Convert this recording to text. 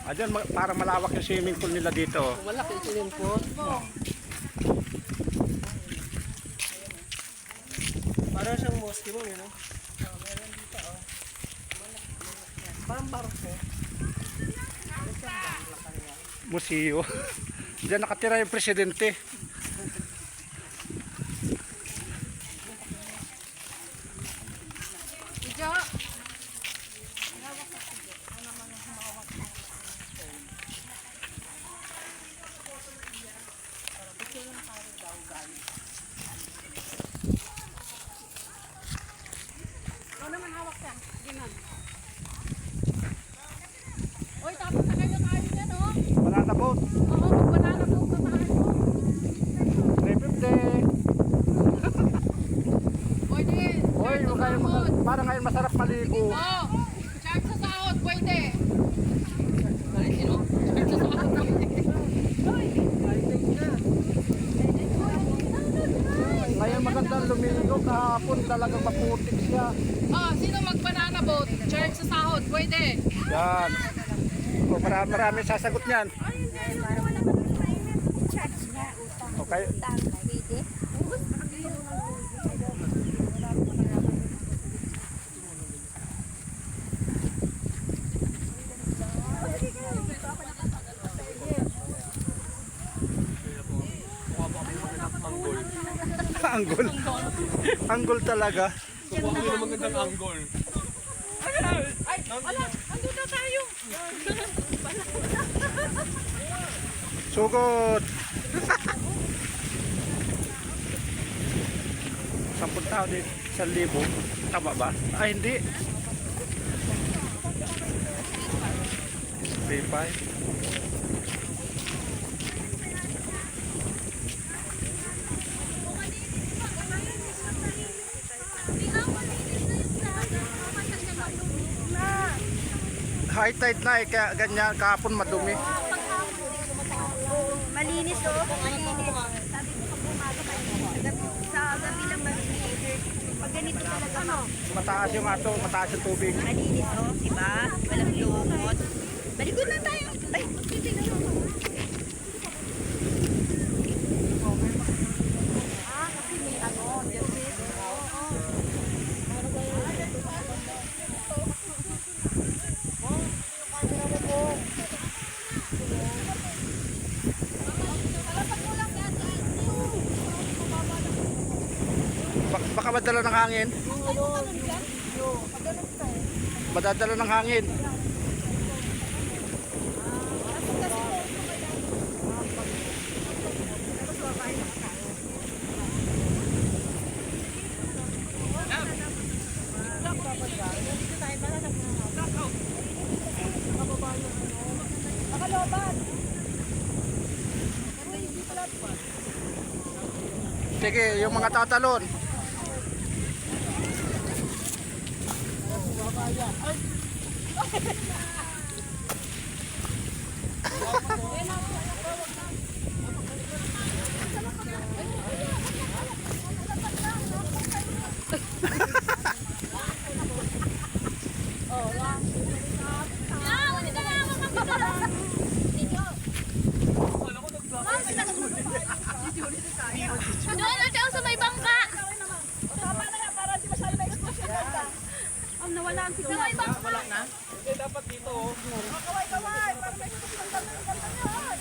Diyan, parang malawak yung swimming pool nila dito. Malaki yung swimming pool. Parang siyang mosque mo, yun, no? Meron dito, oh. Parang barko. Museo. Diyan nakatira yung presidente. Video. Ano naman hawak ka? Ginan. Oy, tapos na kayo tayo dyan, oh. Banana boat. Oo, mag-banana boat na tayo. 350. Pwede. Hoy, parang ngayon masarap maligo. Oo. Charge sa sahod, pwede. Charge sa sahod, pwede. Ngayon magandang lumigo, kahapon talagang maputik siya. Oh, sino mag-banana boat? Charge sa sahod, pwede. Yan. O, marami sasagot niyan. Okay. Anggol. Anggol talaga. Subukan mo naman gandang angle. Ay, wala, andun na tayo. Sugod. 10 tao din. 1,000. Tama ba? Ay, hindi. 3,500. High tide na eh, kaya ganyan kahapon madumi. Malinis oh. Malinis. Sabi ko pag umaga malinis. Sa gabi lang malinis. Pag ganito talaga Mataas yung ato, mataas yung tubig. malinis oh. Diba? Walang lumot. Balikod na tayo. Ay, titignan mo. Kasi may ano. Baka madala ng hangin. Madadala ng hangin. Sige, yung mga tatalon. Doon na siya sa may bangka. Nawala ang sa may bangka. Dapat dito, oh. Kaway-kaway. Para may susundan ng ganda niyan.